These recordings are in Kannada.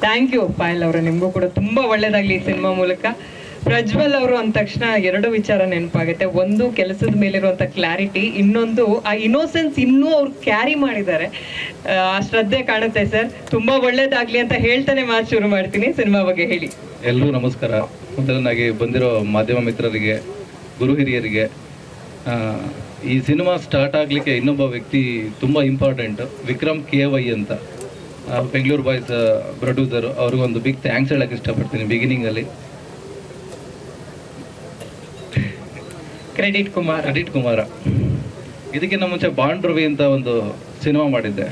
ಥ್ಯಾಂಕ್ ಯು ಪಾಯಲ್ ಅವರು, ನಿಮಗೂ ಕೂಡ ತುಂಬಾ ಒಳ್ಳೇದಾಗ್ಲಿ ಈ ಸಿನಿಮಾ ಮೂಲಕ. ಪ್ರಜ್ವಲ್ ಅವರು ಅಂದ ತಕ್ಷಣ ಎರಡು ವಿಚಾರ ನೆನಪಾಗುತ್ತೆ. ಒಂದು, ಕೆಲಸದ ಮೇಲಿರುವಂತ ಕ್ಲಾರಿಟಿ, ಇನ್ನೊಂದು ಆ ಇನ್ನೋಸೆನ್ಸ್ ಇನ್ನೂ ಅವ್ರು ಕ್ಯಾರಿ ಮಾಡಿದ್ದಾರೆ, ಆ ಶ್ರದ್ಧೆ ಕಾಣುತ್ತೆ ಸರ್. ತುಂಬಾ ಒಳ್ಳೇದಾಗ್ಲಿ ಅಂತ ಹೇಳ್ತಾನೆ ಮಾತು ಶುರು ಮಾಡ್ತೀನಿ. ಸಿನಿಮಾ ಬಗ್ಗೆ ಹೇಳಿ. ಎಲ್ಲರೂ ನಮಸ್ಕಾರ. ಮೊದಲನಾಗಿ ಬಂದಿರೋ ಮಾಧ್ಯಮ ಮಿತ್ರರಿಗೆ, ಗುರು ಹಿರಿಯರಿಗೆ, ಈ ಸಿನಿಮಾ ಸ್ಟಾರ್ಟ್ ಆಗಲಿಕ್ಕೆ ಇನ್ನೊಬ್ಬ ವ್ಯಕ್ತಿ ತುಂಬ ಇಂಪಾರ್ಟೆಂಟ್, ವಿಕ್ರಮ್ KY ಅಂತ, ಬೆಂಗಳೂರು ಬಾಯ್ಸ್ ಪ್ರೊಡ್ಯೂಸರು. ಅವ್ರಿಗೊಂದು ಬಿಗ್ ಥ್ಯಾಂಕ್ಸ್ ಹೇಳಕ್ಕೆ ಇಷ್ಟಪಡ್ತೀನಿ ಬಿಗಿನಿಂಗಲ್ಲಿ. ಕ್ರೆಡಿಟ್ ಕುಮಾರ. ಇದಕ್ಕಿಂತ ಮುಂಚೆ ಬಾಂಡ್ ರವಿ ಅಂತ ಒಂದು ಸಿನಿಮಾ ಮಾಡಿದ್ದೆ.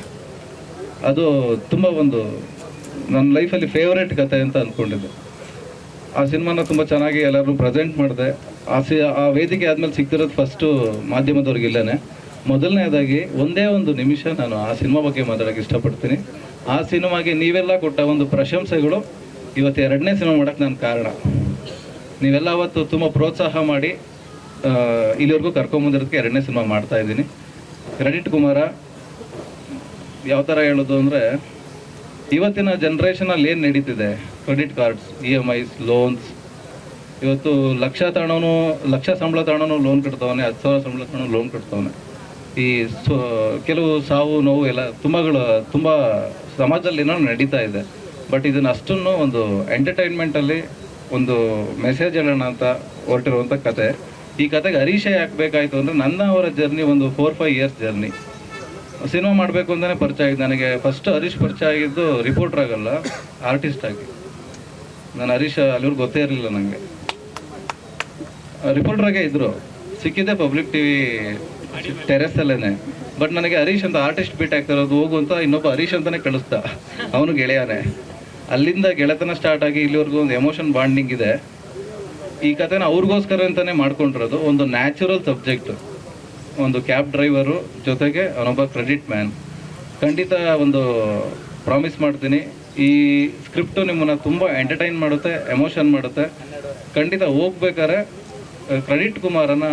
ಅದು ತುಂಬ ಒಂದು ನನ್ನ ಲೈಫಲ್ಲಿ ಫೇವರೇಟ್ ಕತೆ ಅಂತ ಅಂದ್ಕೊಂಡಿದ್ದೆ. ಆ ಸಿನಿಮಾನ ತುಂಬ ಚೆನ್ನಾಗಿ ಎಲ್ಲರೂ ಪ್ರೆಸೆಂಟ್ ಮಾಡಿದೆ. ಆ ವೇದಿಕೆ ಆದಮೇಲೆ ಸಿಗ್ತಿರೋದು ಫಸ್ಟು ಮಾಧ್ಯಮದವ್ರಿಗಿಲ್ಲೇ. ಮೊದಲನೇದಾಗಿ ಒಂದೇ ಒಂದು ನಿಮಿಷ ನಾನು ಆ ಸಿನಿಮಾ ಬಗ್ಗೆ ಮಾತಾಡೋಕ್ಕೆ ಇಷ್ಟಪಡ್ತೀನಿ. ಆ ಸಿನಿಮಾಗೆ ನೀವೆಲ್ಲ ಕೊಟ್ಟ ಒಂದು ಪ್ರಶಂಸೆಗಳು ಇವತ್ತು 2ನೇ ಸಿನಿಮಾ ಮಾಡೋಕ್ಕೆ ನಾನು ಕಾರಣ. ನೀವೆಲ್ಲ ಅವತ್ತು ತುಂಬ ಪ್ರೋತ್ಸಾಹ ಮಾಡಿ ಇಲ್ಲಿವರೆಗೂ ಕರ್ಕೊಂಬಂದಿರೋದಕ್ಕೆ 2ನೇ ಸಿನಿಮಾ ಮಾಡ್ತಾ ಇದ್ದೀನಿ. ಕ್ರೆಡಿಟ್ ಕುಮಾರ ಯಾವ ಥರ ಹೇಳೋದು ಅಂದರೆ, ಇವತ್ತಿನ ಜನ್ರೇಷನಲ್ಲಿ ಏನು ನಡೀತಿದೆ, ಕ್ರೆಡಿಟ್ ಕಾರ್ಡ್ಸ್, EMIs, ಲೋನ್ಸ್. ಇವತ್ತು ಲಕ್ಷ ಸಂಬಳ ತಗೊಳೋನು ಲೋನ್ ಕಟ್ತವನೆ, 10,000 ಸಂಬಳ ತಗೊಳೋನು ಲೋನ್ ಕಟ್ತವನೆ. ಈ ಕೆಲವು ಸಾವು ನೋವು ಎಲ್ಲ ತುಂಬ ಸಮಾಜದಲ್ಲಿ ಏನೋ ನಡೀತಾ ಇದೆ. ಬಟ್ ಇದನ್ನು ಅಷ್ಟನ್ನು ಒಂದು ಎಂಟರ್ಟೈನ್ಮೆಂಟಲ್ಲಿ ಒಂದು ಮೆಸೇಜ್ ಹೇಳೋಣ ಅಂತ ಹೊರಟಿರುವಂಥ ಕತೆ. ಈ ಕತೆಗೆ ಹರೀಶೇ ಹಾಕಬೇಕಾಯ್ತು ಅಂದರೆ, ಅವರ ಜರ್ನಿ ಒಂದು 4-5 ಇಯರ್ಸ್ ಜರ್ನಿ. ಸಿನಿಮಾ ಮಾಡಬೇಕು ಅಂತಲೇ ಪರಿಚಯ ಆಗಿದ್ದು ನನಗೆ. ಫಸ್ಟ್ ಹರೀಶ್ ಪರಿಚಯ ಆಗಿದ್ದು ರಿಪೋರ್ಟರ್ ಆಗಲ್ಲ, ಆರ್ಟಿಸ್ಟ್ ಆಗಿ. ನಾನು ಹರೀಶ್ ಅಲ್ಲಿವ್ರಿಗೆ ಗೊತ್ತೇ ಇರಲಿಲ್ಲ ನನಗೆ. ರಿಪೋರ್ಟ್ರಾಗೆ ಇದ್ದರು, ಸಿಕ್ಕಿದ್ದೆ ಪಬ್ಲಿಕ್ TV ಟೆರೆಸಲ್ಲೇ. ಬಟ್ ನನಗೆ ಹರೀಶ್ ಅಂತ ಆರ್ಟಿಸ್ಟ್ ಬೀಟ್ ಆಗ್ತಿರೋದು, ಹೋಗು ಅಂತ ಇನ್ನೊಬ್ಬ ಹರೀಶ್ ಅಂತಲೇ ಕಳಿಸ್ದ, ಅವನು ಗೆಳೆಯನೇ. ಅಲ್ಲಿಂದ ಗೆಳೆತನ ಸ್ಟಾರ್ಟ್ ಆಗಿ ಇಲ್ಲಿವರೆಗೂ ಒಂದು ಎಮೋಷನ್ ಬಾಂಡಿಂಗ್ ಇದೆ. ಈ ಕಥೆನ ಅವ್ರಿಗೋಸ್ಕರ ಅಂತಲೇ ಮಾಡ್ಕೊಂಡಿರೋದು. ಒಂದು ನ್ಯಾಚುರಲ್ ಸಬ್ಜೆಕ್ಟ್, ಒಂದು ಕ್ಯಾಬ್ ಡ್ರೈವರು ಜೊತೆಗೆ ಅವನೊಬ್ಬ ಕ್ರೆಡಿಟ್ ಮ್ಯಾನ್. ಖಂಡಿತ ಒಂದು ಪ್ರಾಮಿಸ್ ಮಾಡ್ತೀನಿ, ಈ ಸ್ಕ್ರಿಪ್ಟು ನಿಮ್ಮನ್ನು ತುಂಬ ಎಂಟರ್ಟೈನ್ ಮಾಡುತ್ತೆ, ಎಮೋಷನ್ ಮಾಡುತ್ತೆ. ಖಂಡಿತ ಹೋಗ್ಬೇಕಾದ್ರೆ ಕ್ರೆಡಿಟ್ ಕುಮಾರನ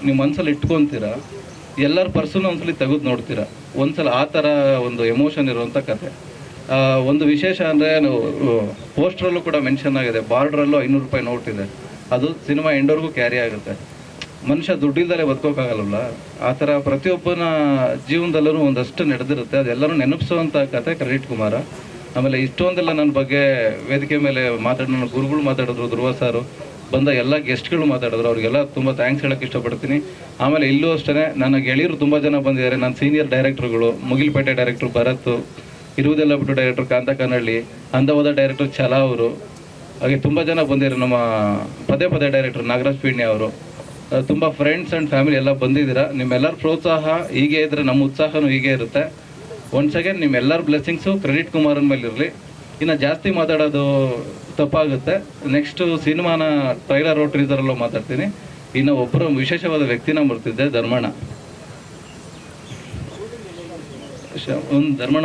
ನೀವು ಮನಸ್ಸಲ್ಲಿ ಇಟ್ಕೊತೀರ, ಎಲ್ಲರ ಪರ್ಸನ್ ಒಂದ್ಸಲಿ ತೆಗೆದು ನೋಡ್ತೀರ. ಒಂದ್ಸಲ ಆ ಥರ ಒಂದು ಎಮೋಷನ್ ಇರುವಂಥ ಕತೆ. ಒಂದು ವಿಶೇಷ ಅಂದರೆ, ಪೋಸ್ಟ್ರಲ್ಲೂ ಕೂಡ ಮೆನ್ಷನ್ ಆಗಿದೆ, ಬಾರ್ಡ್ರಲ್ಲೂ 500 ರೂಪಾಯಿ ನೋಟ್ ಇದೆ. ಅದು ಸಿನಿಮಾ ಎಂಡವರೆಗೂ ಕ್ಯಾರಿ ಆಗುತ್ತೆ. ಮನುಷ್ಯ ದುಡ್ಡಿಲ್ದಲೇ ಬದುಕೋಕ್ಕಾಗಲ್ಲ. ಆ ಥರ ಪ್ರತಿಯೊಬ್ಬನ ಜೀವನದಲ್ಲೂ ಒಂದಷ್ಟು ನಡೆದಿರುತ್ತೆ. ಅದೆಲ್ಲರೂ ನೆನಪಿಸುವಂಥ ಕತೆ ಕ್ರೆಡಿಟ್ ಕುಮಾರ. ಆಮೇಲೆ ಇಷ್ಟೊಂದೆಲ್ಲ ನನ್ನ ಬಗ್ಗೆ ವೇದಿಕೆ ಮೇಲೆ ನನ್ನ ಗುರುಗಳು ಮಾತಾಡಿದ್ರು, ಧ್ರುವ ಸಾರು, ಬಂದ ಎಲ್ಲ ಗೆಸ್ಟ್ಗಳು ಮಾತಾಡಿದ್ರು, ಅವ್ರಿಗೆಲ್ಲ ತುಂಬ ಥ್ಯಾಂಕ್ಸ್ ಹೇಳೋಕ್ಕೆ ಇಷ್ಟಪಡ್ತೀನಿ. ಆಮೇಲೆ ಇಲ್ಲೂ ಅಷ್ಟೇ ನನ್ನ ಗೆಳೆಯರು ತುಂಬ ಜನ ಬಂದಿದ್ದಾರೆ. ನನ್ನ ಸೀನಿಯರ್ ಡೈರೆಕ್ಟ್ರುಗಳು, ಮುಗಿಲ್ಪೇಟೆ ಡೈರೆಕ್ಟ್ರು ಭರತ್, ಇರುವುದೆಲ್ಲ ಬಿಟ್ಟು ಡೈರೆಕ್ಟ್ರು ಕಾಂತ ಕನ್ನಳ್ಳಿ, ಅಂದವಾದ ಡೈರೆಕ್ಟ್ರು ಛಲಾ ಅವರು, ಹಾಗೆ ತುಂಬ ಜನ ಬಂದಿದ್ದಾರೆ. ನಮ್ಮ ಪದೇ ಡೈರೆಕ್ಟ್ರು ನಾಗರಾಜ್ ಪೀಣ್ಯ ಅವರು, ತುಂಬ ಫ್ರೆಂಡ್ಸ್ ಆ್ಯಂಡ್ ಫ್ಯಾಮಿಲಿ ಎಲ್ಲ ಬಂದಿದ್ದೀರಾ. ನಿಮ್ಮೆಲ್ಲರ ಪ್ರೋತ್ಸಾಹ ಹೀಗೆ ಇದ್ದರೆ ನಮ್ಮ ಉತ್ಸಾಹನೂ ಹೀಗೆ ಇರುತ್ತೆ. ಒನ್ಸ್ ಅಗೇನ್ ನಿಮ್ಮೆಲ್ಲರ ಬ್ಲೆಸ್ಸಿಂಗ್ಸು ಕ್ರೆಡಿಟ್ ಕುಮಾರನ ಮೇಲೆ ಇರಲಿ. ಇನ್ನು ಜಾಸ್ತಿ ಮಾತಾಡೋದು ತಪ್ಪಾಗುತ್ತೆ. ನೆಕ್ಸ್ಟು ಸಿನಿಮಾನ ಟ್ರೈಲರ್ ಟ್ರೀಸರಲ್ಲೂ ಮಾತಾಡ್ತೀನಿ. ಇನ್ನು ಒಬ್ಬರು ವಿಶೇಷವಾದ ವ್ಯಕ್ತಿನ ಬರ್ತಿದ್ದೆ, ಧರ್ಮಣ್ಣ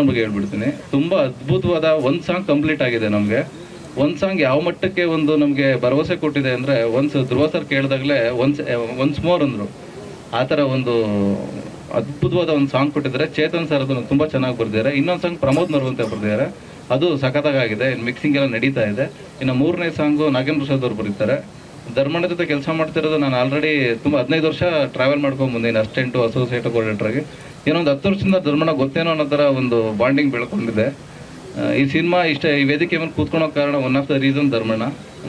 ಬಗ್ಗೆ ಹೇಳ್ಬಿಡ್ತೀನಿ. ತುಂಬ ಅದ್ಭುತವಾದ ಒಂದು ಸಾಂಗ್ ಕಂಪ್ಲೀಟ್ ಆಗಿದೆ ನಮಗೆ. ಒಂದು ಸಾಂಗ್ ಯಾವ ಮಟ್ಟಕ್ಕೆ ಒಂದು ನಮಗೆ ಭರವಸೆ ಕೊಟ್ಟಿದೆ ಅಂದರೆ, ಧ್ರುವ ಸರ್ ಕೇಳಿದಾಗಲೇ ಒನ್ಸ್ ಮೋರ್ ಅಂದರು. ಆ ಥರ ಒಂದು ಅದ್ಭುತವಾದ ಒಂದು ಸಾಂಗ್ ಕೊಟ್ಟಿದ್ದಾರೆ. ಚೇತನ್ ಸರ್ ಅದನ್ನು ತುಂಬ ಚೆನ್ನಾಗಿ ಬರ್ದಿದ್ದಾರೆ. ಇನ್ನೊಂದು ಸಾಂಗ್ ಪ್ರಮೋದ್ ನರ್ವಂತ ಬರ್ದಿದ್ದಾರೆ, ಅದು ಸಖತ್ತಾಗಿದೆ. ಮಿಕ್ಸಿಂಗ್ ಎಲ್ಲ ನಡೀತಾ ಇದೆ. ಇನ್ನು 3ನೇ ಸಾಂಗು ನಾಗೇಂದ್ರ ಪ್ರಸಾದ್ ಅವ್ರು ಬರೀತಾರೆ. ಧರ್ಮಣ್ಣ ಜೊತೆ ಕೆಲಸ ಮಾಡ್ತಿರೋದು ನಾನು ಆಲ್ರೆಡಿ ತುಂಬ 15 ವರ್ಷ ಟ್ರಾವೆಲ್ ಮಾಡ್ಕೊಂಡ್ಬಂದಿದ್ದೀನಿ, ಅಸಿಸ್ಟೆಂಟು, ಅಸೋಸಿಯೇಟ್ ಕೋಆರ್ಡಿನೇಟ್ರಾಗಿ. ಏನೋ ಒಂದು 10 ವರ್ಷದಿಂದ ಧರ್ಮಣ್ಣ ಗೊತ್ತೇನೋ ಅನ್ನೋ ಥರ ಒಂದು ಬಾಂಡಿಂಗ್ ಬೆಳ್ಕೊಂಡಿದೆ. ಈ ಸಿನಿಮಾ ಈ ವೇದಿಕೆ ಮೇಲೆ ಕೂತ್ಕೊಳ್ಳೋ ಕಾರಣ one of the reason Dharmanna,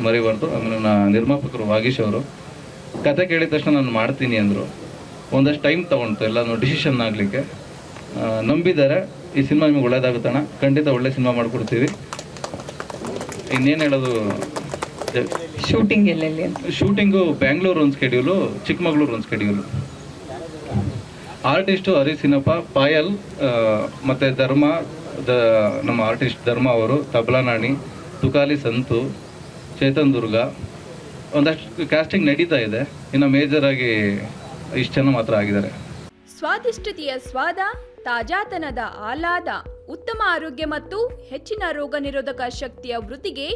ಮರಿಬಾರ್ದು. ಆಮೇಲೆ ನಿರ್ಮಾಪಕರು ವಾಗೀಶ್ ಅವರು ಕತೆ ಕೇಳಿದ ತಕ್ಷಣ ನಾನು ಮಾಡ್ತೀನಿ ಅಂದರು. ಒಂದಷ್ಟು ಟೈಮ್ ತೊಗೊಂಡು ಎಲ್ಲನೂ ಡಿಸಿಷನ್ ಆಗಲಿಕ್ಕೆ ನಂಬಿದ್ದಾರೆ. ಈ ಸಿನಿಮಾ ನಿಮಗೆ ಒಳ್ಳೇದಾಗುತ್ತಣ್ಣ, ಖಂಡಿತ ಒಳ್ಳೆ ಸಿನಿಮಾ ಮಾಡಿಕೊಡ್ತೀವಿ. ಇನ್ನೇನು ಹೇಳೋದು, ಶೂಟಿಂಗು ಬ್ಯಾಂಗ್ಳೂರು ಒಂದು ಸ್ಕೆಡ್ಯೂಲು, ಚಿಕ್ಕಮಗಳೂರು ಒಂದು ಸ್ಕೆಡ್ಯೂಲು. ಆರ್ಟಿಸ್ಟು ಹರಿಸಿನಪ್ಪ, ಪಾಯಲ್ ಮತ್ತು ನಮ್ಮ ಆರ್ಟಿಸ್ಟ್ ಧರ್ಮ ಅವರು, ತಬಲಾ ನಾಣಿ, ತುಕಾಲಿ ಸಂತು, ಚೇತನ್ ದುರ್ಗ, ಒಂದಷ್ಟು ಕ್ಯಾಸ್ಟಿಂಗ್ ನಡೀತಾ ಇದೆ. ಇನ್ನು ಮೇಜರ್ ಆಗಿ ಇಷ್ಟು ಜನ ಮಾತ್ರ ಆಗಿದ್ದಾರೆ. ಸ್ವಾದಿಷ್ಟತೆಯ ಸ್ವಾದ, ತಾಜಾತನದ ಆಹ್ಲಾದ, ಉತ್ತಮ ಆರೋಗ್ಯ ಮತ್ತು ಹೆಚ್ಚಿನ ರೋಗ ನಿರೋಧಕ ಶಕ್ತಿಯ ವೃದ್ಧಿಗೆ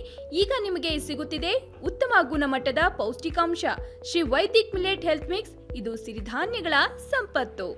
ಈಗ ನಿಮಗೆ ಸಿಗುತ್ತಿದೆ ಉತ್ತಮ ಗುಣಮಟ್ಟದ ಪೌಷ್ಟಿಕಾಂಶ. Shri Vaidik millet health mix, ಇದು ಸಿರಿಧಾನ್ಯಗಳ ಸಂಪತ್ತು.